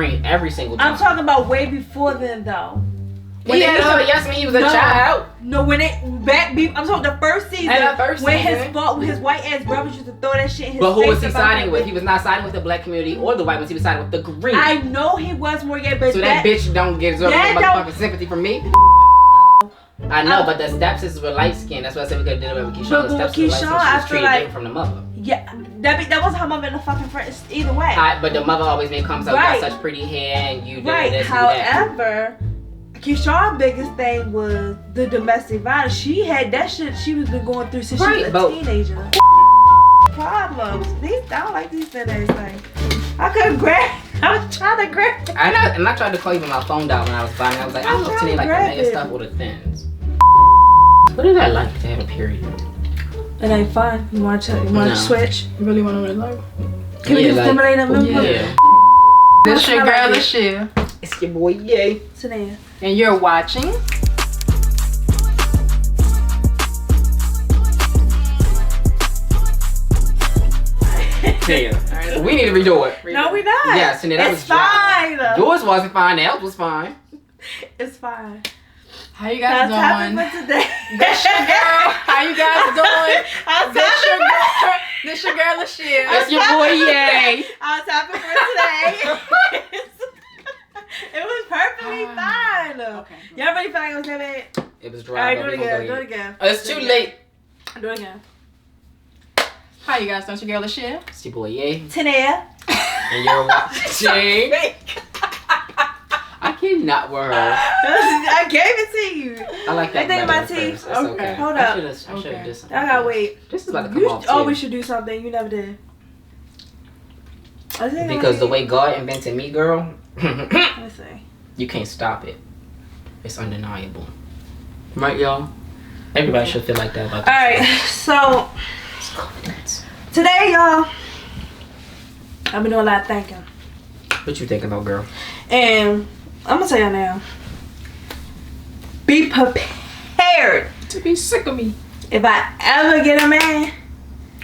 green every single time. I'm talking about way before then, though. When he had all yes, when he was a child. No, when it I'm talking the first season. And the first when season. his white ass brothers used to throw that shit in his face. But who was he siding with? He was not siding with the black community or the white ones. He was siding with the green. I know he was Moriae, but so that bitch don't get motherfucking sympathy from me. I know, but the stepsisters were light skinned. That's why I said we could have done it with Keyshawn. The stepsisters were light skinned. She was treated different from the mother. Yeah, that wasn't her mother in the fucking front. Either way. But the mother always made comments. You got such pretty hair, and you did this and that. However, Keyshawn's biggest thing was the domestic violence. She had that shit. She was been going through since she was a teenager. Problems. I don't like these thin-ass things. I couldn't grab. I was trying to grab. And I tried to call you when my phone died when I was buying it. I was like, I look today like the mega stuff or the thins. What is that like to have a period? It ain't fun. You want to switch? You really want to like? Can we just stimulate them? Yeah. This your girl, Ashia. It's your boy, Yay. Taneya. And you're watching. Damn. We need to redo it. No, we not. Yes, and that was fine. Yours wasn't fine. Else was fine. It's fine. How you guys doing? Today? This your girl. How you guys doing? This your girl, Ashia. That's your boy, Yay. I was happy for today. It was perfectly fine. Okay. Y'all really feel like it was that bad? It was dry. Alright, do it again. It's too late. Do it again. How you guys doing? It's your girl, Ashia. It's your boy, Yay. Taneya. And you're watching. I cannot with her. I gave it to you. I like that. I think my teeth. Okay. Hold up. I should have did something. I gotta wait. This is about to come off. You always should do something. You never did. Because the way God invented me, girl. Let's see. You can't stop it. It's undeniable. Right, y'all? Everybody should feel like that about themselves. Alright, so it's confidence. Today, y'all, I've been doing a lot of thinking. What you thinking about, girl? And I'm gonna tell y'all now. Be prepared to be sick of me. If I ever get a man.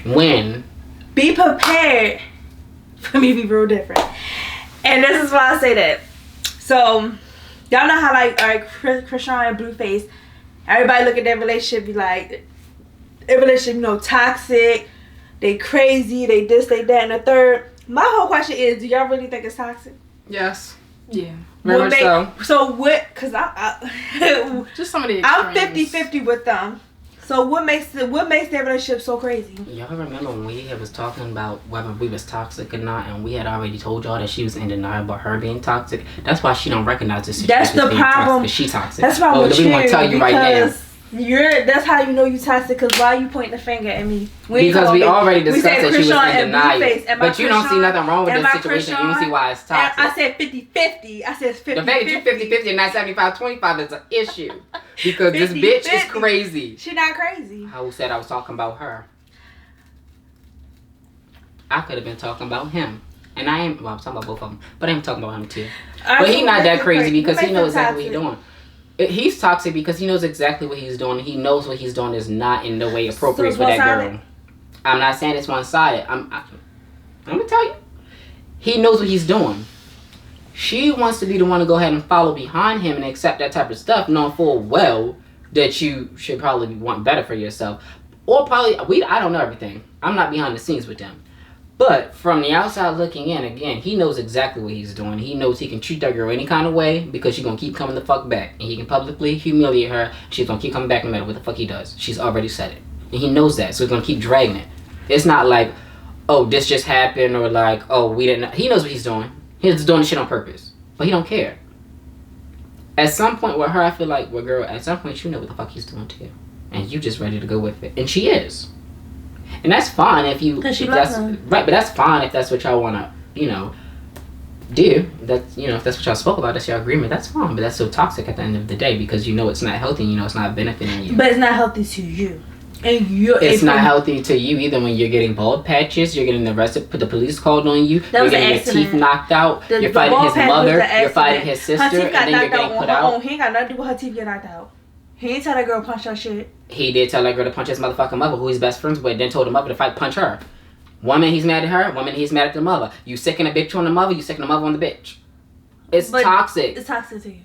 When? Be prepared for me to be real different. And this is why I say that. So, y'all know how like Chrisean and Blueface, everybody look at their relationship, be like, their relationship, toxic, they crazy, they this, they that, and the third. My whole question is, do y'all really think it's toxic? Yes. Yeah. Very much so. So what, cause I just some of the I'm extremes. 50-50 with them. So what makes their relationship so crazy? Y'all remember when we was talking about whether we was toxic or not, and we had already told y'all that she was in denial about her being toxic? That's why she don't recognize this situation. That's the problem. Because she toxic. That's why we want to tell you right now. That's how you know you toxic. Cause why you pointing the finger at me? Because we already discussed that she was in denial. But you don't see Chrisean, nothing wrong with this situation. You don't see why it's toxic. I said 50-50. I said 50-50. The fact that you 50-50 and not 75-25 is an issue. Because this bitch is crazy. She not crazy. Who said I was talking about her? I could have been talking about him. And I am, well, I'm talking about both of them. But I'm talking about him too. But he's not that crazy because he knows exactly what he's doing. He's toxic because he knows exactly what he's doing. He knows what he's doing is not in the way appropriate for that girl. I'm not saying it's one-sided. I'm going to tell you. He knows what he's doing. She wants to be the one to go ahead and follow behind him and accept that type of stuff, knowing full well that you should probably want better for yourself. Or probably, I don't know everything. I'm not behind the scenes with them. But from the outside looking in, again, he knows exactly what he's doing. He knows he can treat that girl any kind of way because she's going to keep coming the fuck back. And he can publicly humiliate her. She's going to keep coming back no matter what the fuck he does. She's already said it. And he knows that. So he's going to keep dragging it. It's not like, oh, this just happened, or like, oh, we didn't know. He knows what he's doing. He's doing the shit on purpose. But he don't care. At some point with her, I feel like, well, girl, at some point you know what the fuck he's doing too. And you just ready to go with it. And she is. And that's fine if you... Because she loves him. Right, but that's fine if that's what y'all want to, do. That's, if that's what y'all spoke about, that's your agreement, that's fine. But that's so toxic at the end of the day because you know it's not healthy and it's not benefiting you. But it's not healthy to you. And it's not healthy to you either when you're getting bald patches, you're getting arrested, put the police called on you, you're getting your teeth knocked out, you're fighting his mother, you're fighting his sister, and then you're getting put out. He ain't got nothing to do with her teeth getting knocked out. He ain't tell that girl to punch her shit. He did tell that girl to punch his motherfucking mother, who he's best friends with, then told the mother to punch her. One minute he's mad at her, one minute he's mad at the mother. You sick in a bitch on the mother, you sick in the mother on the bitch. It's toxic. It's toxic to you.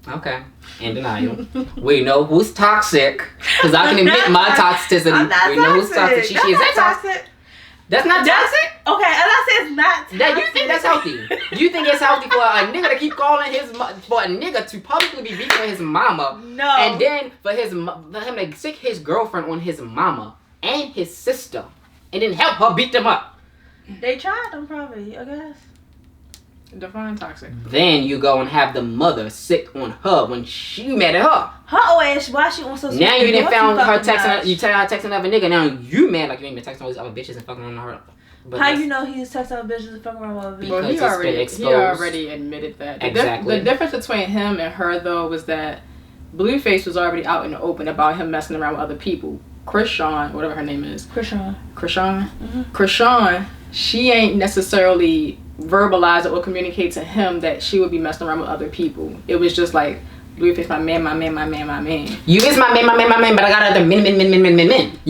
Okay. In denial. We know who's toxic. Because I can admit my toxicity. We know who's toxic. She is that toxic? That's not toxic? Okay, and I say it's not toxic. That you think that's healthy? You think it's healthy for a nigga to keep calling for a nigga to publicly be beating his mama? No. And then for him to sick his girlfriend on his mama and his sister. And then help her beat them up. They tried them probably, I guess. Define toxic. Then you go and have the mother sick on her when she mad at her. Her ass, why she on social media? Now you didn't found her texting. You tell her texting another nigga. Now you mad like you ain't been texting all these other bitches and fucking on her. But how you know he's texting other bitches and fucking around with other bitches? Well, he already admitted that. Exactly. The difference between him and her though was that Blueface was already out in the open about him messing around with other people. Chrisean, whatever her name is. Chrisean. Mm-hmm. Chrisean, she ain't necessarily verbalize or communicate to him that she would be messing around with other people. It was just like, Blueface, my man. You is my man, but I got other men. You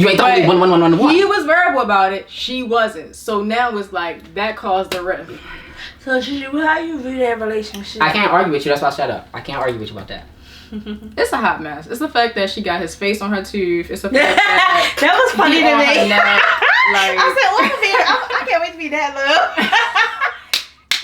ain't the only one. He was verbal about it. She wasn't. So now it's like, that caused the rift. So how you view that relationship? I can't argue with you. That's why I shut up. I can't argue with you about that. It's a hot mess. It's the fact that she got his face on her tooth. It's the fact that that was funny to me. Like, I said, I can't wait to be that love.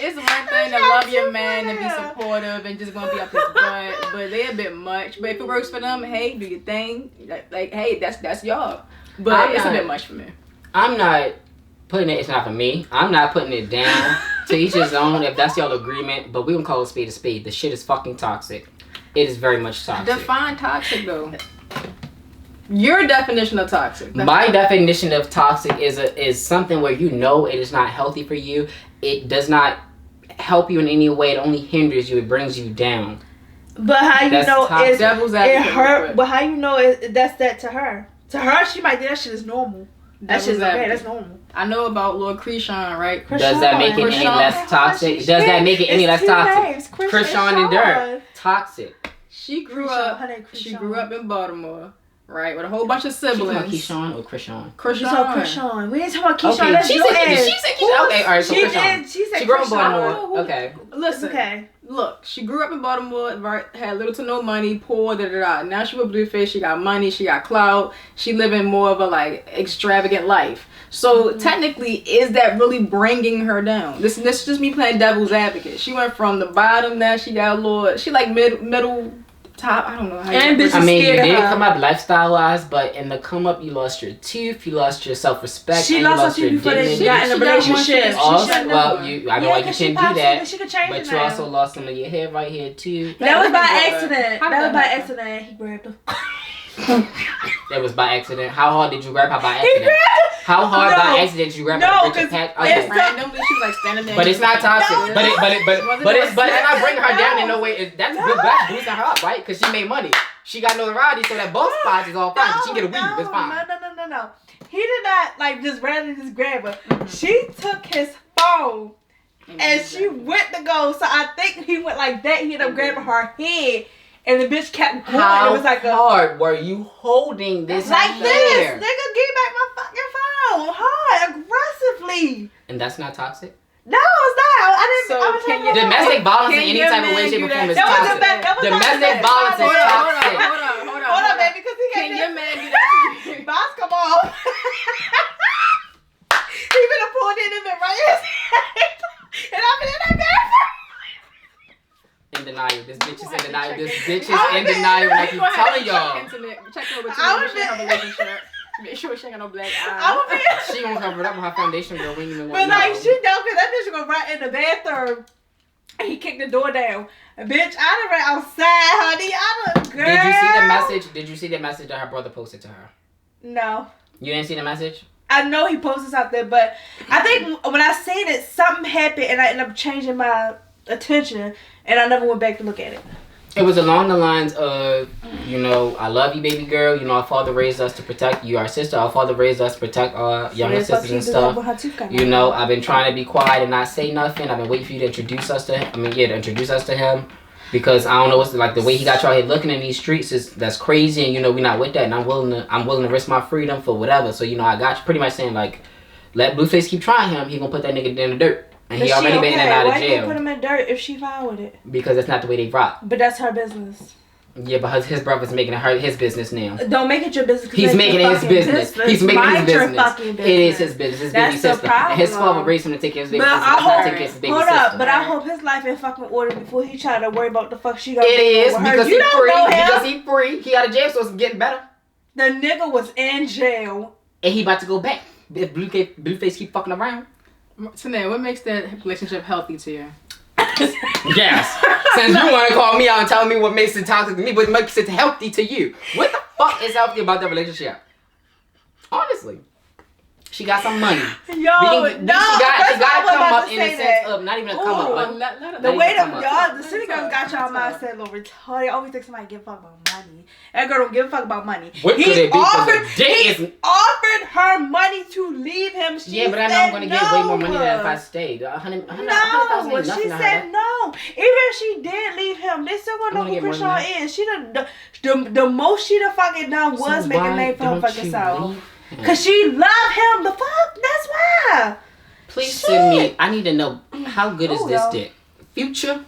It's one thing to love your man and be supportive and just gonna be up his butt, but they a bit much. But if it works for them, hey, do your thing. Like hey, that's y'all. But it's a bit much for me. I'm not putting it. It's not for me. I'm not putting it down. To each his own. If that's y'all agreement, but we gonna call a spade a spade. The shit is fucking toxic. It is very much toxic. Define toxic though. Your definition of toxic. My definition of toxic is something where you know it is not healthy for you. It does not help you in any way. It only hinders you. It brings you down. But how you know it's devil's it her? But how you know that's that to her? To her, she might think that shit is normal. That shit is okay. That's normal. I know about Lord Chrisean, right? Does that make it any less toxic? Does that make it any less toxic? Chrisean and Dirt. Toxic. She grew up in Baltimore, right, with a whole bunch of siblings. She talking about Keyshawn or Chrisean? Chrisean. We ain't talking about Keyshawn. Okay, That's she said Keyshawn. Okay, alright, so Chrisean. She said she grew up in Baltimore. Okay. Listen. Okay. Look, she grew up in Baltimore, right, had little to no money, poor, da. Now she with Blueface, she got money, she got clout, she living more of a, like, extravagant life. So, technically, is that really bringing her down? This is just me playing devil's advocate. She went from the bottom, now she got a little, she like middle, top, I don't know how you I mean, you did come up lifestyle-wise, but in the come up, you lost your tooth, you lost your self-respect, she and you lost your dignity. She got in a relationship. Well, I know you can't do that, she could change but you also lost some of your hair right here, too. That was by accident. That was by accident. He grabbed her. That was by accident. How hard did you grab her by accident? How hard by accident did you grab her? No, because it's randomly she was like standing there. But it's not toxic. But it's not bringing her down in no way. That's good. That's boosting her up, right? Because she made money. She got notoriety, so that both spots is all fine. She get a weave. It's fine. No. He did not like just randomly just grab her. She took his phone and she went to go. So I think he went like that. He ended up grabbing her head. And the bitch kept going. How it was like hard were you holding this like hair? This? Nigga, give back my fucking phone. Hard, aggressively. And that's not toxic? No, it's not. I didn't. So domestic violence in any type of way, shape, or form is toxic. Domestic violence is toxic. Hold on, baby, because he can your man do that to you? Basketball. He been pulled in and been right in his head. And I've been in that bathroom. In denial. This bitch is in denial. This bitch is in denial. Like I'm telling y'all. Check over to relationship. Make sure she ain't got no black eyes. She gonna cover it up with her foundation, girl. We ain't even but like she don't, cause that bitch go right in the bathroom. And he kicked the door down. And bitch, I done ran outside, honey. Girl. Did you see the message? Did you see the message that her brother posted to her? No. You didn't see the message? I know he posted something, but I think when I seen it, something happened and I ended up changing my attention and I never went back to look at it. It was along the lines of, you know, I love you, baby girl. You know, our father raised us to protect you, our sister. Our father raised us to protect our younger sisters and stuff. You know, I've been trying to be quiet and not say nothing. I've been waiting for you to introduce us to him. to introduce us to him. Because I don't know what's like the way he got y'all here looking in these streets that's crazy, and you know we're not with that, and I'm willing to risk my freedom for whatever. So you know I got you pretty much saying like, let Blueface keep trying him. He gonna put that nigga in the dirt. And he already been in and out of jail. Why you put him in dirt if she fine with it? Because that's not the way they rock. But that's her business. Yeah, but his brother's making it his business now. Don't make it your business. He's making it his business. He's making it his business. It is his business. His baby sister. And his father raised him to take care of his baby sister. Not take care of his baby sister. Hold up, but I hope his life in fucking order before he try to worry about the fuck she got. It is because he's free. Because he's free. He out of jail, so it's getting better. The nigga was in jail. And he about to go back. If Blueface keep fucking around. Taneya, what makes that relationship healthy to you? Yes. Since you want to call me out and tell me what makes it toxic to me, what makes it healthy to you. What the fuck is healthy about that relationship? Honestly. She got some money. Yo, she got to come up in the sense of not even a come up, but the way that y'all, the city girls got y'all mindset a little retarded. They always think somebody give a fuck about money. That girl don't give a fuck about money. What could it be? He offered her money to leave him. She but I know I'm gonna get way more money than if I stayed. No, she said no. Even if she did leave him, they still gonna know who Chrisean is. She the most she done fucking done was make a name for her fucking self. Cause she loved him. The fuck? That's why. Please send me. I need to know how good is this dick. Future.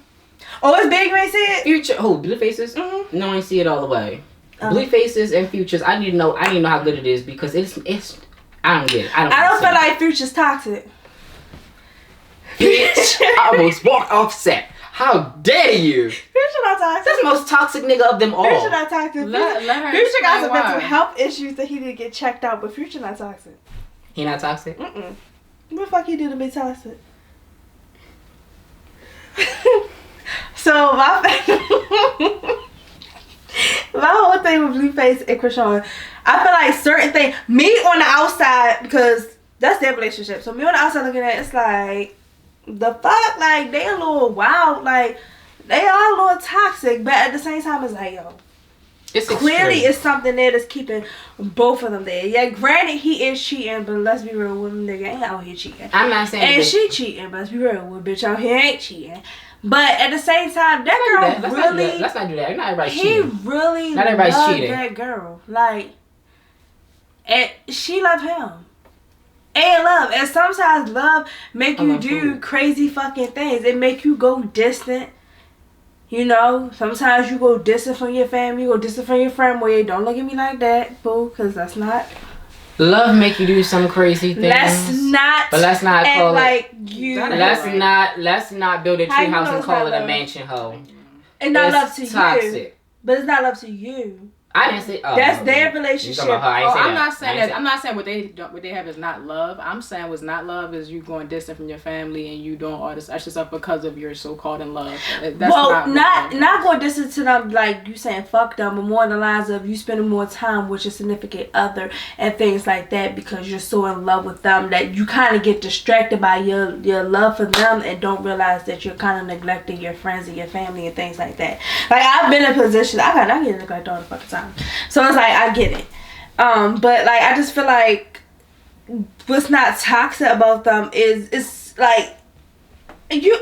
Oh, it's big. You ain't see it. Future. Oh, Bluefaces. Mm-hmm. No, I ain't see it all the way. Bluefaces and Futures. I need to know. I need to know how good it is because it's. I don't get it. I don't feel like Future's toxic. Bitch, I almost walked off set. How dare you? Future not toxic. That's the most toxic nigga of them all. Future not toxic. Future got some mental health issues that he didn't get checked out, but Future not toxic. He not toxic? Mm-mm. What the fuck he do to be toxic? So my whole thing with Blueface and Chrisean, I feel like certain things, me on the outside, because that's their relationship. So me on the outside looking at it, it's like, the fuck, like they a little wild, like they are a little toxic, but at the same time it's like, yo, it's clearly it's something there that's keeping both of them there. Yeah, granted he is cheating, but let's be real, with nigga ain't out here cheating. I'm not saying and she cheating, but let's be real, with bitch out here ain't cheating. But at the same time, that girl really, let's not do that. Not everybody's cheating. He really not everybody's loved cheating. That girl, like, and she loved him. And love. And sometimes love make you do crazy fucking things. It make you go distant. You know, sometimes you go distant from your family, you go distant from your friend. Well, don't look at me like that, boo, because that's not. Love make you do some crazy things. But let's not call like it. You. Let's not build a tree house and call it a mansion home. It's not love to toxic. You. But it's not love to you. I didn't say. That's their relationship. I'm not saying that. I'm not saying what they have is not love. I'm saying what's not love is you going distant from your family and you doing all this extra stuff because of your so-called in love. That's not going distant to them like you saying fuck them, but more in the lines of you spending more time with your significant other and things like that because you're so in love with them that you kind of get distracted by your love for them and don't realize that you're kind of neglecting your friends and your family and things like that. Like I've been in a position I get neglected all the fucking time. So it's like I get it, but like I just feel like what's not toxic about them is it's like you.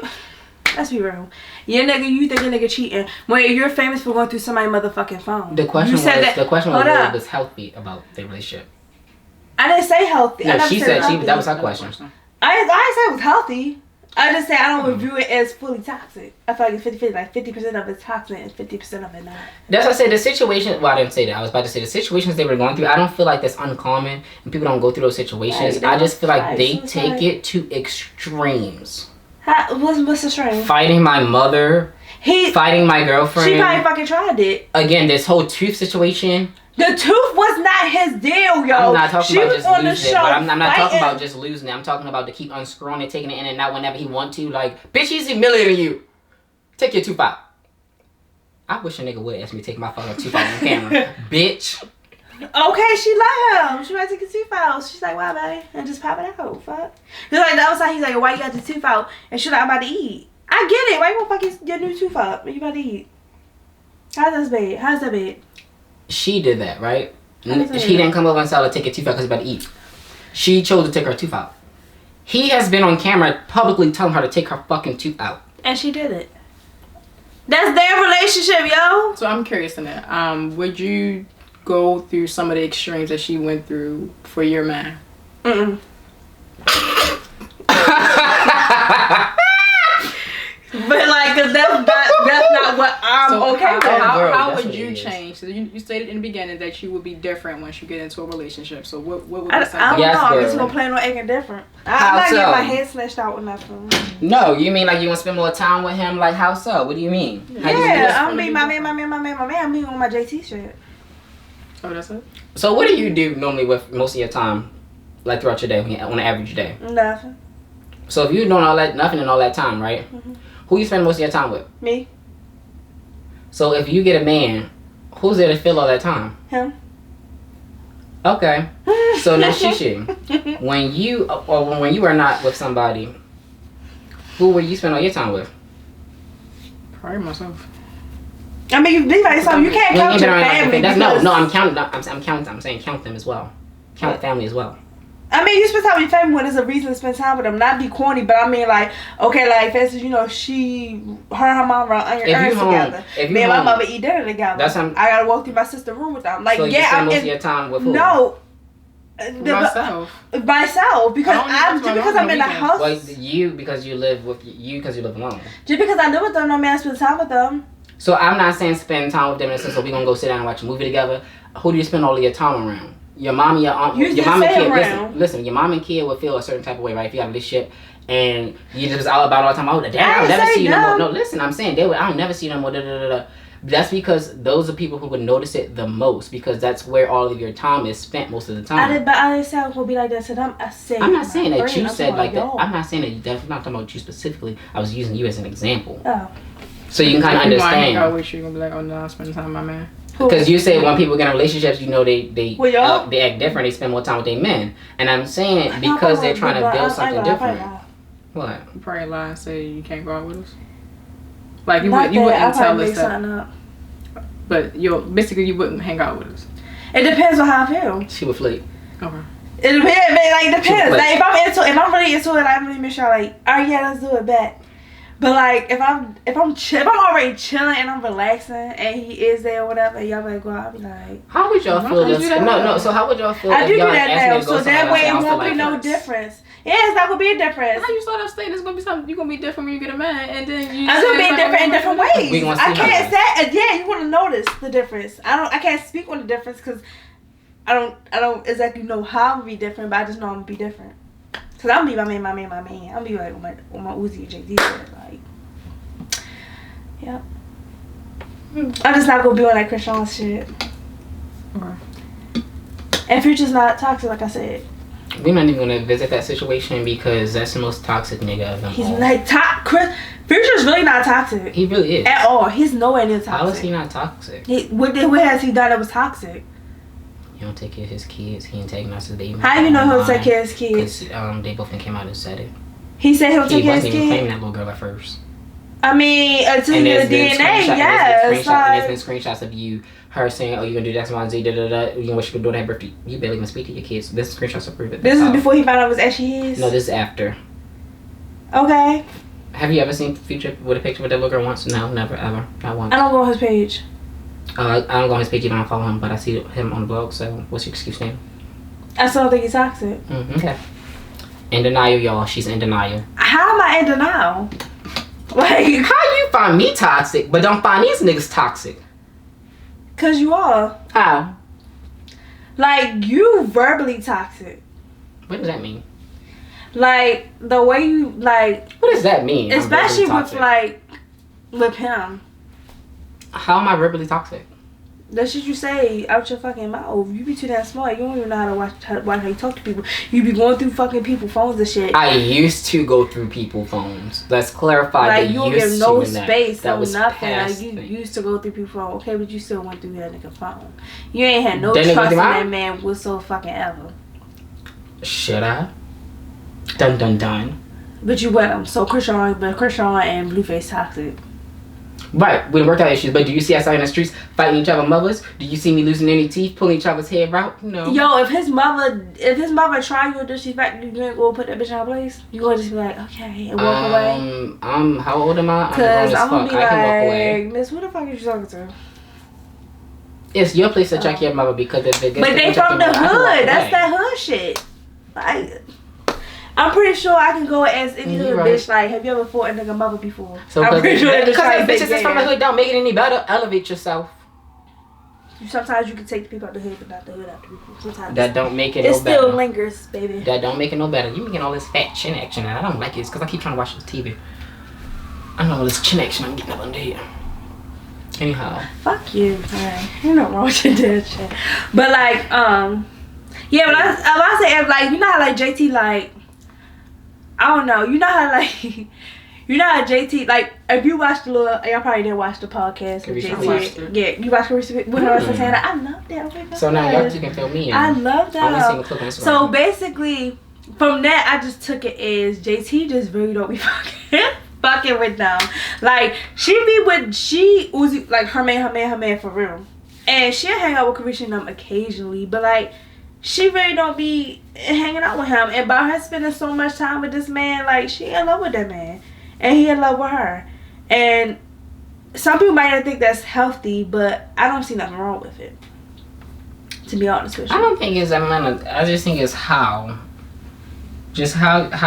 Let's be real. You think a nigga cheating when you're famous for going through somebody's motherfucking phone. The question was was healthy about their relationship. I didn't say healthy. No, she said that was her question. I didn't say it was healthy. I just say I don't view it as fully toxic. I feel like it's 50-50. Like 50% of it's toxic and 50% of it not. That's what I said. The situation. Well, I didn't say that. I was about to say the situations they were going through. I don't feel like that's uncommon and people don't go through those situations. Right, I just feel like they take it to extremes. What's the extreme? Fighting my mother. Fighting my girlfriend. She probably fucking tried it. Again, this whole tooth situation. The tooth was not his deal, yo. I'm not talking about just losing it, but I'm not talking about just losing it. I'm talking about to keep unscrewing it, taking it in and out whenever he want to. Like, bitch, he's humiliating you. Take your tooth out. I wish a nigga would ask me to take my fucking tooth out on camera. Bitch. Okay, she let him. She might take his tooth out. She's like, why, babe? And just pop it out. Fuck. Just like the other side, he's like, why you got the tooth out? And she's like, I'm about to eat. I get it. Why you gonna fuck your new tooth out? You about to eat. How's that bad? She did that, right? He didn't come over and tell her to take her tooth out because he's about to eat. She chose to take her tooth out. He has been on camera publicly telling her to take her fucking tooth out. And she did it. That's their relationship, yo. So I'm curious in that. Would you go through some of the extremes that she went through for your man? because that's not what I'm okay with. How would you change? So you stated in the beginning that you would be different once you get into a relationship. So what would be something? I don't know. I'm just gonna plan on acting different. I'm not getting my head snatched out with nothing. No, you mean like you want to spend more time with him? Like how so? What do you mean? I'm being my man. I'm being on my JT shit. Oh, that's it? So what do you do normally with most of your time, like throughout your day, on an average day? Nothing. So if you're doing all that, nothing in all that time, right? Mm-hmm. Who you spend most of your time with? Me. So if you get a man, who's there to fill all that time? Him. Okay. So now Shishi, when you are not with somebody, who will you spend all your time with? Probably myself. I mean, you be like yourself. You can't count your family. No, I'm counting. I'm saying count them as well. Count family as well. I mean, you spend time with your family when there's a reason to spend time with them. Not be corny, but I mean, like, okay, like, for instance, you know, her mom run onion earns together. Me and my mother eat dinner together. I gotta walk through my sister's room with them. Like, so you spend most of your time with who? No. Myself, because I'm in the house. Well, because you live alone. Just because I live with them, no man spend time with them. So I'm not saying spend time with them in the sense so we gonna go sit down and watch a movie together. Who do you spend all of your time around? Your mom and your aunt. Your mom and kid. Listen. Your mom and kid will feel a certain type of way, right? If you have a relationship and you just all about all the time. I'll never see you no more. No, listen. I'm saying I'll never see you no more. That's because those are people who would notice it the most because that's where all of your time is spent most of the time. I didn't say I was gonna be like that to them. I'm not saying that you said like that. I'm not saying that you. That's not talking about you specifically. I was using you as an example. Oh. So you can kind of understand. I wish you gonna be like, oh no, I'm spending time with my man. Because you say when people get in relationships, you know they act different. They spend more time with their men, and I'm saying because they're trying to build something different. What? You probably lie and say you can't go out with us. Like you wouldn't tell us that. But you wouldn't hang out with us. It depends on how I feel. She would flee. Okay. It depends. Like if I'm really into it, I really make sure like, all right, yeah, let's do it back. But like if I'm already chilling and I'm relaxing and he is there or whatever, y'all better go out. I'll be like, how would y'all feel? So how would y'all feel? I do that now, so that way it won't be no difference. Yeah, it's not gonna be a difference. How you start off saying it's gonna be something? You're gonna be different when you get a man, and then you. I'm gonna be different in different ways. I can't say. Yeah, you want to notice the difference. I can't speak on the difference because I don't exactly know how I'm gonna be different, but I just know I'm gonna be different. Cause I'm gonna be my man. I'm gonna be like on my Uzi and JD shit, like. Yep. I'm just not gonna be on that Chrisean shit. Okay. And Future's not toxic, like I said. We're not even gonna visit that situation because that's the most toxic nigga of them He's all. like Future's really not toxic. He really is. At all. He's nowhere near toxic. How is he not toxic? What has he done that was toxic? He don't take care of his kids. He ain't taking us to baby. How do you know he'll take care of his kids? Because they both came out and said it. He said he'll take care of his kids? He wasn't even claiming that little girl at first. I mean, until you get the DNA, yes. And there's been screenshots of her saying, oh, you're going to do X, Y, and Z, da-da-da. You know what you can do on that birthday. You barely even speak to your kids. This screenshots to prove it. This is before he found out it was actually his? No, this is after. Okay. Have you ever seen Future with a picture with that little girl once? No, never, ever. Not once. I don't go on his page. I don't go on his page even. I don't follow him, but I see him on the blog, so what's your excuse name? I still don't think he's toxic. Okay. In denial, y'all. She's in denial. How am I in denial? Like, how you find me toxic, but don't find these niggas toxic? Cause you are. How? Like, you verbally toxic. What does that mean? Like, the way you, like... What does that mean? Especially with him. How am I verbally toxic? That's what you say out your fucking mouth. You be too damn smart. You don't even know how to watch how you talk to people. You be going through fucking people's phones and shit. I used to go through people's phones. Let's clarify. Like, you don't give no space, no nothing. Like, you used to go through people's phone. Okay, but you still went through that nigga phone. You ain't had no trust in that man whatsoever fucking ever. Should I? Dun dun dun. But you went so Chrisean and Blueface toxic. Right, we worked out issues, but do you see us out in the streets fighting each other's mothers? Do you see me losing any teeth, pulling each other's hair out? No. Yo, if his mother try you or disrespect you, you ain't gonna put that bitch in her place? You gonna just be like, okay, and walk away? How old am I? Cause I'm gonna be like, Miss, who the fuck are you talking to? It's your place to check your mother because if it gets but they from the hood. That's that hood shit. I I'm pretty sure I can go and ask any hood bitch, like, have you ever fought a nigga mother before? So I'm pretty sure because bitches is from the hood don't make it any better. Elevate yourself. Sometimes you can take the people out the hood, but not the hood out the people. Sometimes that don't make it no better. It still lingers, baby. That don't make it no better. You making all this fat chin action, and I don't like it. It's because I keep trying to watch this TV. I know all this chin action I'm getting up under here. Anyhow. Fuck you. Alright. You're not wrong with your dead shit. But like, yeah, but I say, like, you know how like JT, like, I don't know, you know how like, you know how JT, like, if you watched the little, y'all probably didn't watch the podcast with JT. Yeah, you watched with her Santana. I love that. So now y'all two can fill me in. I love that. So basically, from that, I just took it as JT just really don't be fucking with them. Like, she Uzi, like, her man for real. And she'll hang out with Chrisean and them occasionally, but like, she really don't be hanging out with him. And by her spending so much time with this man, like, she in love with that man. And he in love with her. And some people might not think that's healthy, but I don't see nothing wrong with it. To be honest with you. I don't think it's I just think it's how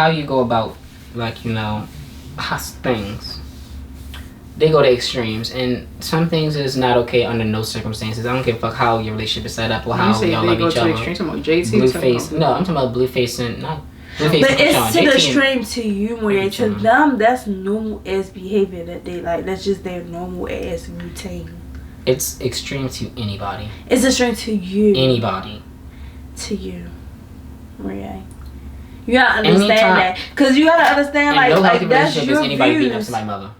you go about, like, you know, things. They go to extremes, and some things is not okay under no circumstances. I don't give a fuck how your relationship is set up or how y'all love each other. Blueface, no, I'm talking about Blueface and not Blueface. But it's to the extreme to you, Moriae. To them, that's normal ass behavior that they like. That's just their normal ass routine. It's extreme to anybody. It's extreme to you. Anybody. To you, Moriae. You gotta understand that, cause you gotta understand, like that's your views. Anybody beating up somebody's mother.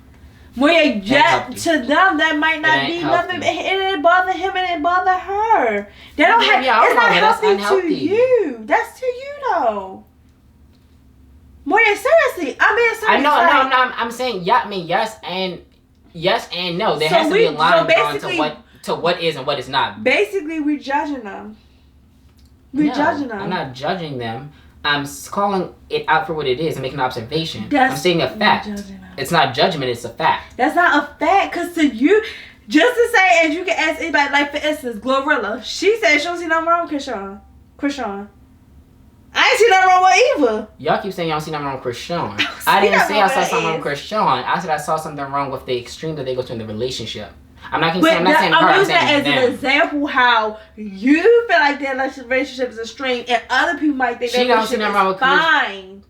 Moriae, to them that might not be nothing. It didn't bother him and it bother her. They don't have. It's not healthy to you. That's to you though. Moriae, seriously, I mean, seriously. I know, no. I'm saying, yeah. I mean, yes and no. There has to be a line drawn to what is and what is not. Basically, we're judging them. Judging them. I'm not judging them. I'm calling it out for what it is and making an observation. I'm saying a fact. It's not judgment, it's a fact. That's not a fact, because to you, just to say, as you can ask anybody, like for instance, Glorilla, she said she don't see nothing wrong with Chrisean. I ain't see nothing wrong with either. Y'all keep saying y'all don't see nothing wrong with Chrisean. I didn't say I saw something wrong with Chrisean. I said I saw something wrong with the extreme that they go to in the relationship. I'm not saying her. I'm using that as an example how you feel like their relationship is extreme, and other people might think that relationship is fine.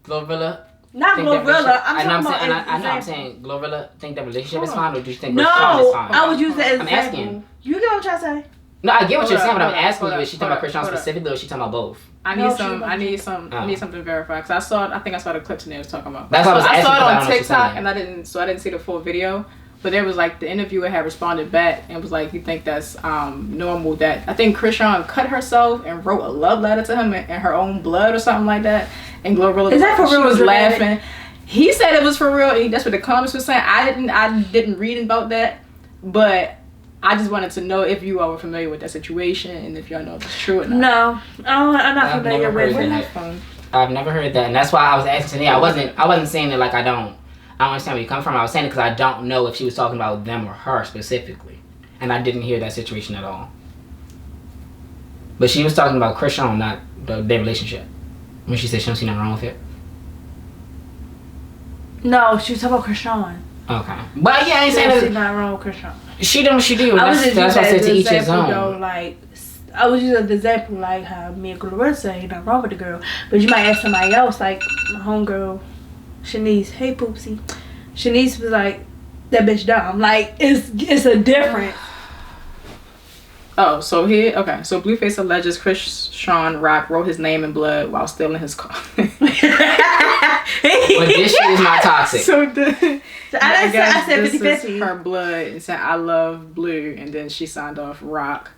Glorilla. Not Glorilla. I'm saying Glorilla think that relationship is fine, or do you think Chrisean is fine? No, I would use that as an example. Asking. You get what I'm trying to say? No, I get what you're saying, but I'm asking you: is she talking about Chrisean specifically, or is she talking about both? I need something verified, because I think I saw the clip Taneya was talking about. That's what I saw it on TikTok, and I didn't see the full video. But there was like the interviewer had responded back and was like, you think that's normal that I think Chrisean cut herself and wrote a love letter to him in her own blood or something like that. And Glorilla was laughing. He said it was for real. That's what the comments were saying. I didn't read about that, but I just wanted to know if you all were familiar with that situation and if y'all know if it's true or not. No, I'm not familiar with it. I've never heard that, and that's why I was asking today. I wasn't saying it like I don't understand where you come from. I was saying it because I don't know if she was talking about them or her specifically. And I didn't hear that situation at all. But she was talking about Chrisean, not their relationship. When she said she don't see nothing wrong with it. No, she was talking about Chrisean. Okay. But yeah, I ain't saying there's nothing wrong with Chrisean. She do what she do. That's why I said to each his own. Though, like, I was using the example like how me and Glorilla say ain't nothing wrong with the girl. But you might ask somebody else, like my homegirl Shanice, hey Poopsie. Shanice was like, that bitch dumb. Like, it's a difference. Oh, so Blueface alleges Chrisean Rock wrote his name in blood while still in his car. But this shit is not toxic. I said 50-50. Her blood and said, I love Blue, and then she signed off Rock.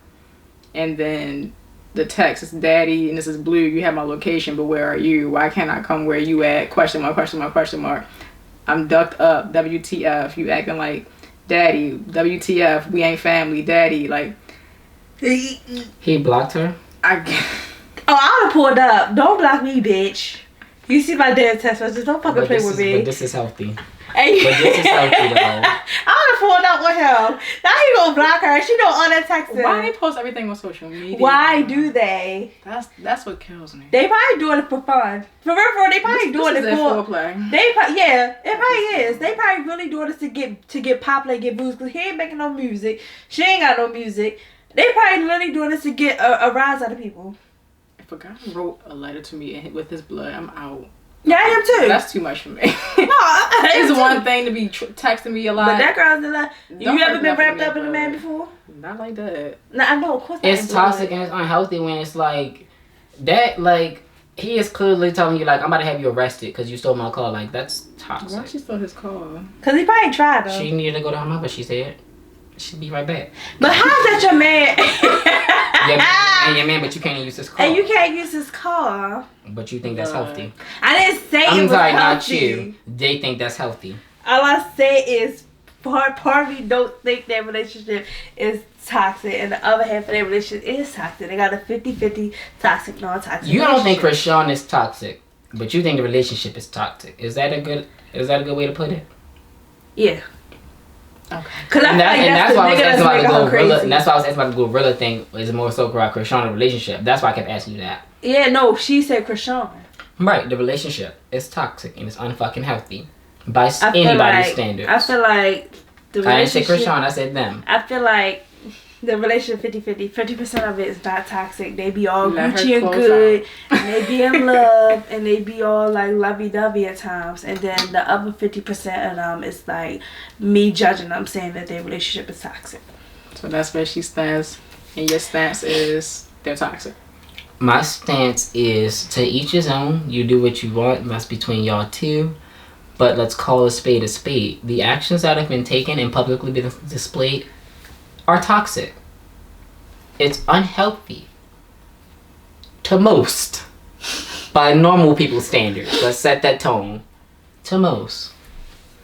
And then the text is, Daddy, and this is Blue, you have my location, but where are you? Why can't I come where you at? Question mark, question mark, question mark. I'm ducked up, WTF, you acting like Daddy, WTF, we ain't family, Daddy, like. He blocked her? I would have pulled up. Don't block me, bitch. You see my dad's text messages, don't fucking play with me. But this is healthy. But this is healthy though. I would have pulled up with him. Now he gonna block her. She don't untext him. Why they post everything on social media? Why do they? That's what kills me. They probably doing it for fun. For real, they probably doing it for foreplay. It probably is. They probably really doing this to get popular, get views. Cause he ain't making no music. She ain't got no music. They probably literally doing this to get a rise out of people. If a guy wrote a letter to me with his blood, I'm out. Yeah, I am too. That's too much for me. No, it's one thing to be texting me a lot. But that girl's a lot. You ever been wrapped up in a man before? Not like that. No, I know, of course not. It's toxic and it's unhealthy when it's like that. Like he is clearly telling you, like, I'm about to have you arrested because you stole my car. Like that's toxic. Why she stole his car? Cause he probably tried though. She needed to go to her mother. She said she'd be right back. But how's that your man? your man, but you can't use his car. And you can't use his car. But you think that's healthy. I didn't say I'm it was sorry, healthy. not you. They think that's healthy. All I say is part of me don't think that relationship is toxic, and the other half of their relationship is toxic. They got a 50-50 toxic, non-toxic. You don't think Chrisean is toxic, but you think the relationship is toxic. Is that a good way to put it? Yeah. Okay. Cause that's why I was asking about the gorilla. And that's why I was asking about the gorilla thing. Is more so about Chrisean relationship. That's why I kept asking you that. Yeah, no, she said Chrisean. Right, the relationship is toxic and it's unfucking healthy by anybody's standards. I feel like the relationship. I didn't say Chrisean. I said them. I feel like the relationship 50-50. 50% of it is not toxic. They be all Gucci and good, and they be in love, and they be all like lovey-dovey at times. And then the other 50% of them is like me judging them, saying that their relationship is toxic. So that's where she stands, and your stance is they're toxic. My stance is to each his own. You do what you want. That's between y'all two. But let's call a spade a spade. The actions that have been taken and publicly been displayed are toxic. It's unhealthy. To most. By normal people's standards. Let's set that tone. To most.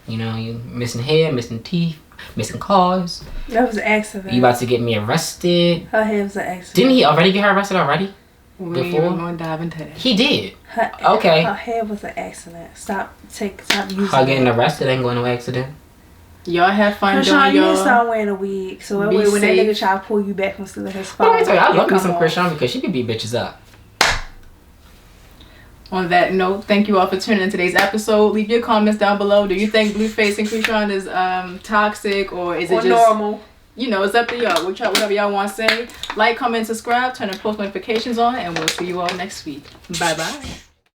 You know, you missing hair, missing teeth, missing cars. That was an accident. You about to get me arrested. Her hair was an accident. Didn't he already get her arrested already? We ain't even gonna dive into that. He did. Okay. Her hair was an accident. Stop using her getting arrested ain't going no accident. Y'all have fun Chrisean, doing you y'all. need to start wearing a wig. So that way when that nigga try to pull you back from stealing his phone. But let me tell you, I love me some Chrisean because she can beat bitches up. On that note, thank you all for tuning in today's episode. Leave your comments down below. Do you think Blueface and Chrisean is toxic or is it just normal? You know, it's up to y'all. Whatever y'all want to say. Like, comment, subscribe, turn the post notifications on, and we'll see you all next week. Bye-bye.